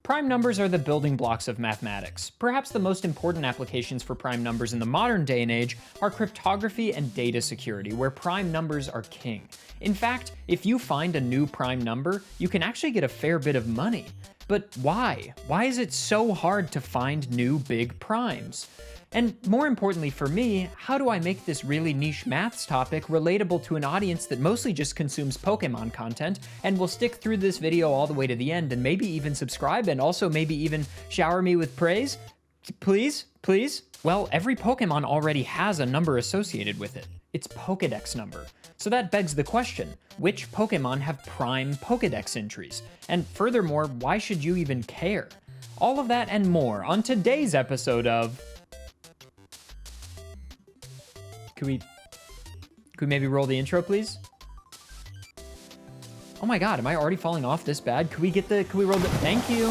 Prime numbers are the building blocks of mathematics. Perhaps the most important applications for prime numbers in the modern day and age are cryptography and data security, where prime numbers are king. In fact, if you find a new prime number, you can actually get a fair bit of money. But why? Why is it so hard to find new big primes? And more importantly for me, how do I make this really niche maths topic relatable to an audience that mostly just consumes Pokemon content and will stick through this video all the way to the end and maybe even subscribe and also maybe even shower me with praise? Please? Please? Well, every Pokemon already has a number associated with it. Its Pokedex number. So that begs the question, which Pokemon have prime Pokedex entries? And furthermore, why should you even care? All of that and more on today's episode of... Could we maybe roll the intro, please? Oh my god, am I already falling off this bad? Could we roll the... Thank you.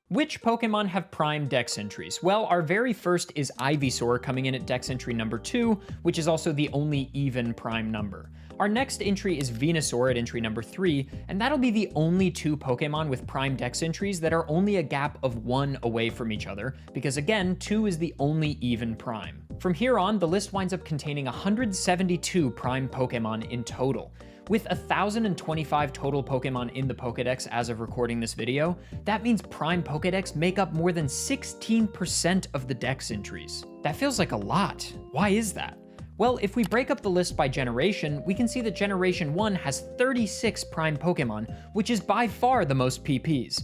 Which Pokemon have prime Dex entries? Well, our very first is Ivysaur, coming in at Dex entry number 2, which is also the only even prime number. Our next entry is Venusaur at entry number 3, and that'll be the only two Pokemon with prime Dex entries that are only a gap of 1 away from each other, because again, 2 is the only even prime. From here on, the list winds up containing 172 prime Pokemon in total. With 1,025 total Pokemon in the Pokedex as of recording this video, that means prime Pokedex make up more than 16% of the Dex entries. That feels like a lot. Why is that? Well, if we break up the list by generation, we can see that Generation 1 has 36 prime Pokemon, which is by far the most PPs.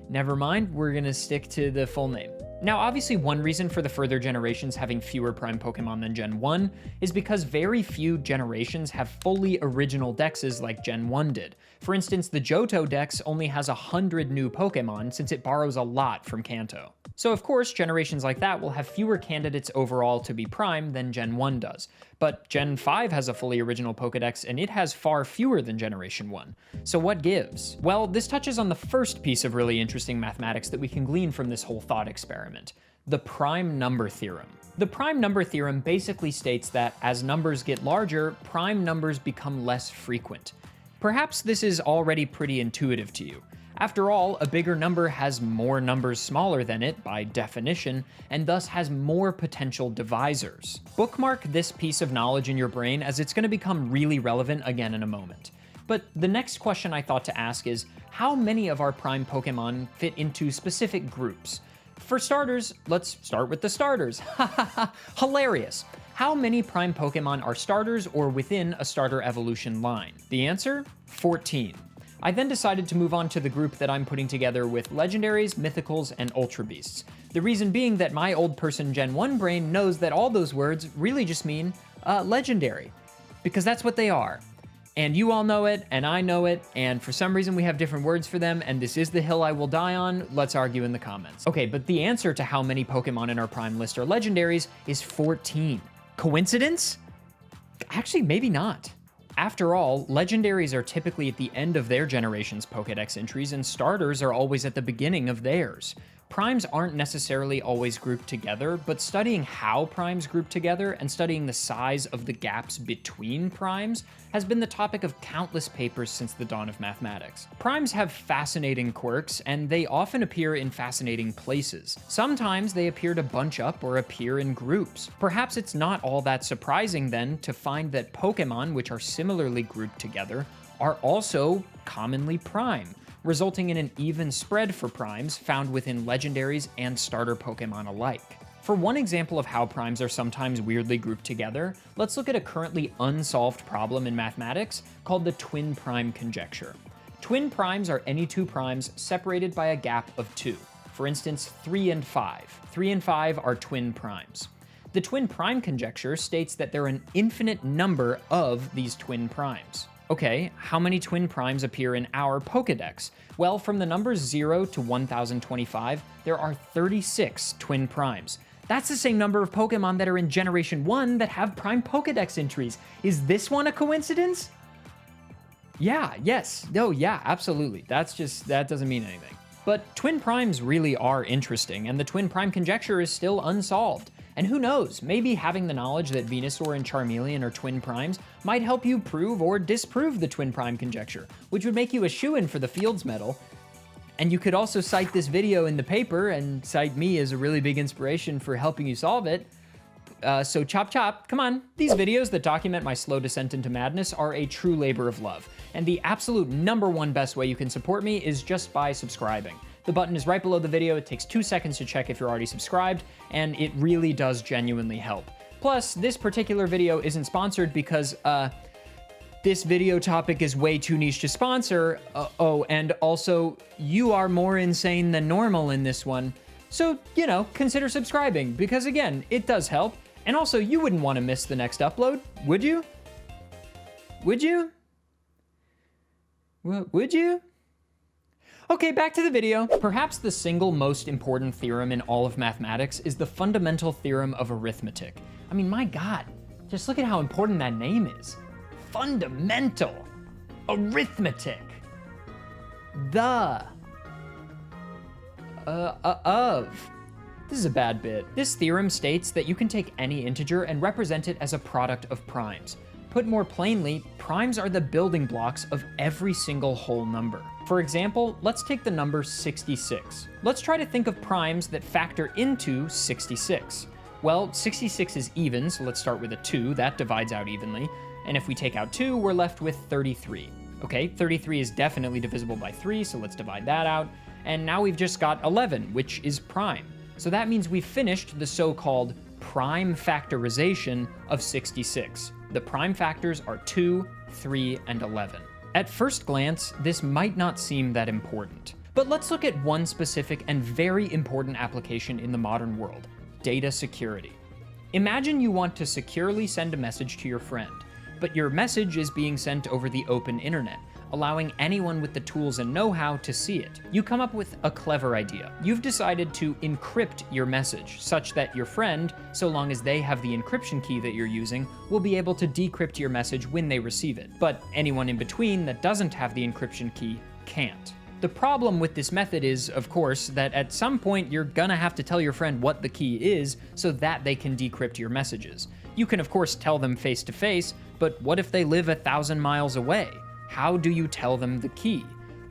Never mind, we're gonna stick to the full name. Now, obviously one reason for the further generations having fewer prime Pokemon than Gen 1 is because very few generations have fully original dexes like Gen 1 did. For instance, the Johto dex only has 100 new Pokemon since it borrows a lot from Kanto. So of course, generations like that will have fewer candidates overall to be prime than Gen 1 does. But Gen 5 has a fully original Pokedex and it has far fewer than Generation 1. So what gives? Well, this touches on the first piece of really interesting mathematics that we can glean from this whole thought experiment, the prime number theorem. The prime number theorem basically states that as numbers get larger, prime numbers become less frequent. Perhaps this is already pretty intuitive to you. After all, a bigger number has more numbers smaller than it by definition, and thus has more potential divisors. Bookmark this piece of knowledge in your brain as it's going to become really relevant again in a moment. But the next question I thought to ask is, how many of our prime Pokemon fit into specific groups? For starters, let's start with the starters. Hilarious. How many prime Pokemon are starters or within a starter evolution line? The answer? 14. I then decided to move on to the group that I'm putting together with legendaries, mythicals, and ultra beasts. The reason being that my old person Gen 1 brain knows that all those words really just mean legendary, because that's what they are. And you all know it, and I know it, and for some reason we have different words for them, and this is the hill I will die on. Let's argue in the comments. Okay, but the answer to how many Pokemon in our prime list are legendaries is 14. Coincidence? Actually, maybe not. After all, legendaries are typically at the end of their generation's Pokedex entries, and starters are always at the beginning of theirs. Primes aren't necessarily always grouped together, but studying how primes group together and studying the size of the gaps between primes has been the topic of countless papers since the dawn of mathematics. Primes have fascinating quirks, and they often appear in fascinating places. Sometimes they appear to bunch up or appear in groups. Perhaps it's not all that surprising then to find that Pokemon, which are similarly grouped together, are also commonly prime, resulting in an even spread for primes found within legendaries and starter Pokemon alike. For one example of how primes are sometimes weirdly grouped together, let's look at a currently unsolved problem in mathematics called the twin prime conjecture. Twin primes are any two primes separated by a gap of 2. For instance, 3 and 5. 3 and 5 are twin primes. The twin prime conjecture states that there are an infinite number of these twin primes. Okay, how many twin primes appear in our Pokedex? Well, from the numbers 0 to 1025, there are 36 twin primes. That's the same number of Pokemon that are in Generation 1 that have prime Pokedex entries. Is this one a coincidence? Yeah, yes, no, yeah, absolutely. That doesn't mean anything. But twin primes really are interesting, and the twin prime conjecture is still unsolved. And who knows, maybe having the knowledge that Venusaur and Charmeleon are twin primes might help you prove or disprove the twin prime conjecture, which would make you a shoo-in for the Fields Medal. And you could also cite this video in the paper and cite me as a really big inspiration for helping you solve it. So chop chop, come on. These videos that document my slow descent into madness are a true labor of love. And the absolute #1 best way you can support me is just by subscribing. The button is right below the video. It takes 2 seconds to check if you're already subscribed, and it really does genuinely help. Plus, this particular video isn't sponsored because, this video topic is way too niche to sponsor. Oh, and also, you are more insane than normal in this one. So, you know, consider subscribing, because again, it does help. And also, you wouldn't want to miss the next upload, would you? Would you? Would you? Okay, back to the video. Perhaps the single most important theorem in all of mathematics is the fundamental theorem of arithmetic. I mean, my God, just look at how important that name is. Fundamental arithmetic. This is a bad bit. This theorem states that you can take any integer and represent it as a product of primes. Put more plainly, primes are the building blocks of every single whole number. For example, let's take the number 66. Let's try to think of primes that factor into 66. Well, 66 is even, so let's start with a 2. That divides out evenly. And if we take out 2, we're left with 33. Okay, 33 is definitely divisible by 3, so let's divide that out. And now we've just got 11, which is prime. So that means we've finished the so-called prime factorization of 66. The prime factors are 2, 3, and 11. At first glance, this might not seem that important. But let's look at one specific and very important application in the modern world: data security. Imagine you want to securely send a message to your friend, but your message is being sent over the open internet, allowing anyone with the tools and know-how to see it. You come up with a clever idea. You've decided to encrypt your message such that your friend, so long as they have the encryption key that you're using, will be able to decrypt your message when they receive it. But anyone in between that doesn't have the encryption key can't. The problem with this method is, of course, that at some point you're gonna have to tell your friend what the key is so that they can decrypt your messages. You can of course tell them face to face, but what if they live 1,000 miles away? How do you tell them the key?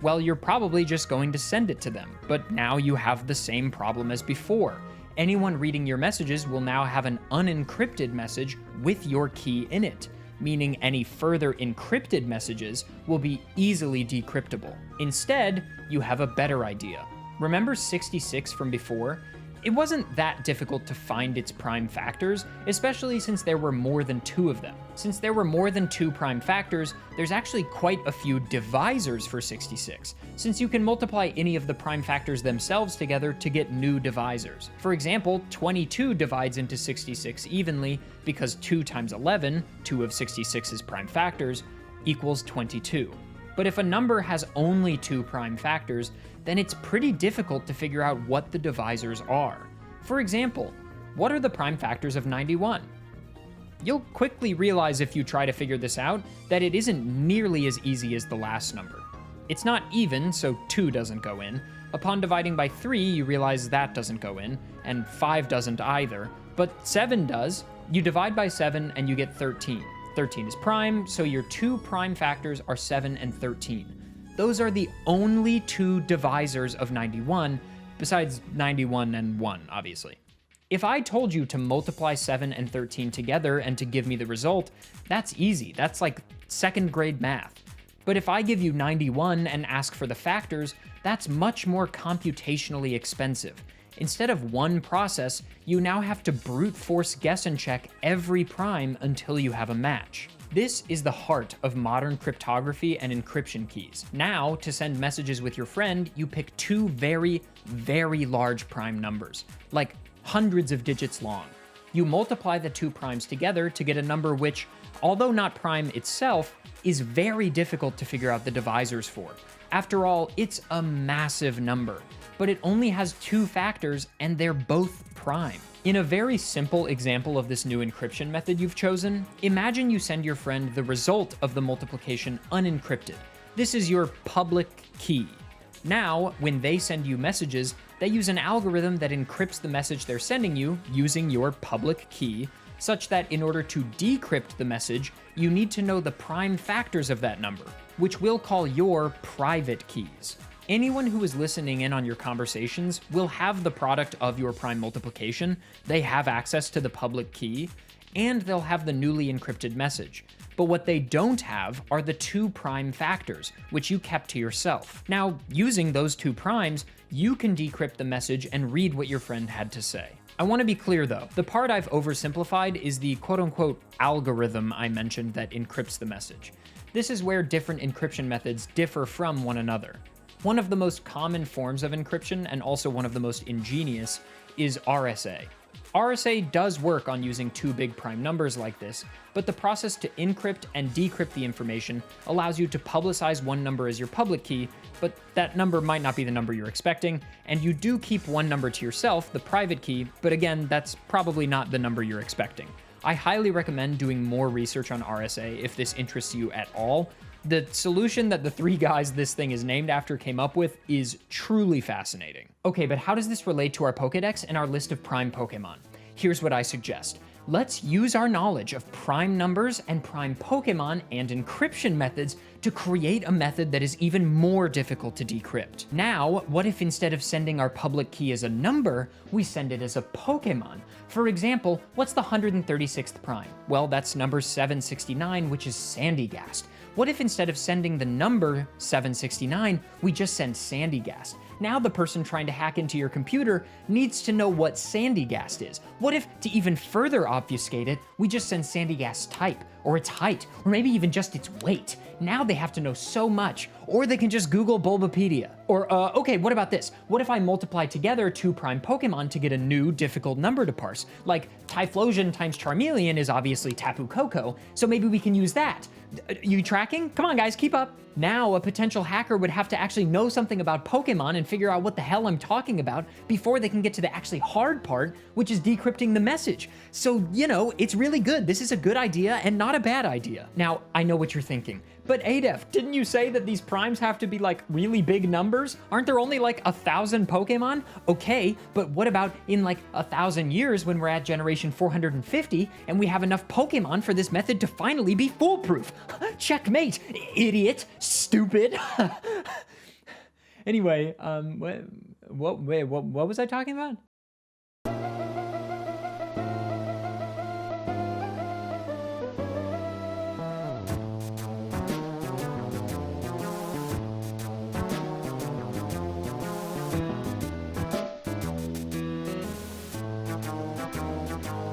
Well, you're probably just going to send it to them, but now you have the same problem as before. Anyone reading your messages will now have an unencrypted message with your key in it, meaning any further encrypted messages will be easily decryptable. Instead, you have a better idea. Remember 66 from before? It wasn't that difficult to find its prime factors, especially since there were more than 2 of them. Since there were more than 2 prime factors, there's actually quite a few divisors for 66, since you can multiply any of the prime factors themselves together to get new divisors. For example, 22 divides into 66 evenly because 2 times 11, 2 of 66's prime factors, equals 22. But if a number has only 2 prime factors, then it's pretty difficult to figure out what the divisors are. For example, what are the prime factors of 91? You'll quickly realize if you try to figure this out that it isn't nearly as easy as the last number. It's not even, so 2 doesn't go in. Upon dividing by 3, you realize that doesn't go in, and 5 doesn't either, but 7 does. You divide by 7 and you get 13. 13 is prime, so your 2 prime factors are 7 and 13. Those are the only 2 divisors of 91, besides 91 and 1, obviously. If I told you to multiply 7 and 13 together and to give me the result, that's easy. That's like 2nd grade math. But if I give you 91 and ask for the factors, that's much more computationally expensive. Instead of one process, you now have to brute force guess and check every prime until you have a match. This is the heart of modern cryptography and encryption keys. Now, to send messages with your friend, you pick 2 very, very large prime numbers, like hundreds of digits long. You multiply the 2 primes together to get a number which, although not prime itself, is very difficult to figure out the divisors for. After all, it's a massive number, but it only has 2 factors and they're both prime. In a very simple example of this new encryption method you've chosen, imagine you send your friend the result of the multiplication unencrypted. This is your public key. Now, when they send you messages, they use an algorithm that encrypts the message they're sending you using your public key, such that in order to decrypt the message, you need to know the prime factors of that number, which we'll call your private keys. Anyone who is listening in on your conversations will have the product of your prime multiplication, they have access to the public key, and they'll have the newly encrypted message. But what they don't have are the two prime factors, which you kept to yourself. Now, using those two primes, you can decrypt the message and read what your friend had to say. I want to be clear though, the part I've oversimplified is the quote-unquote algorithm I mentioned that encrypts the message. This is where different encryption methods differ from one another. One of the most common forms of encryption, and also one of the most ingenious, is RSA. RSA does work on using two big prime numbers like this, but the process to encrypt and decrypt the information allows you to publicize one number as your public key, but that number might not be the number you're expecting, and you do keep one number to yourself, the private key, but again, that's probably not the number you're expecting. I highly recommend doing more research on RSA if this interests you at all. The solution that the three guys this thing is named after came up with is truly fascinating. Okay, but how does this relate to our Pokedex and our list of prime Pokemon? Here's what I suggest. Let's use our knowledge of prime numbers and prime Pokemon and encryption methods to create a method that is even more difficult to decrypt. Now, what if instead of sending our public key as a number, we send it as a Pokemon? For example, what's the 136th prime? Well, that's number 769, which is Sandygast. What if instead of sending the number 769, we just send Sandygast? Now the person trying to hack into your computer needs to know what Sandygast is. What if, to even further obfuscate it, we just send Sandygast's type, or its height, or maybe even just its weight? Now they have to know so much, or they can just Google Bulbapedia. Or, okay, what about this? What if I multiply together two prime Pokemon to get a new difficult number to parse? Like, Typhlosion times Charmeleon is obviously Tapu Koko, so maybe we can use that. You tracking? Come on guys, keep up. Now, a potential hacker would have to actually know something about Pokemon and figure out what the hell I'm talking about before they can get to the actually hard part, which is decrypting the message. So, you know, it's really good. This is a good idea and not a bad idea. Now, I know what you're thinking, but Adef, didn't you say that these primes have to be like really big numbers? Aren't there only like 1,000 Pokemon? Okay, but what about in like 1,000 years when we're at generation 450 and we have enough Pokemon for this method to finally be foolproof? Checkmate, idiot, stupid. Anyway, what was I talking about?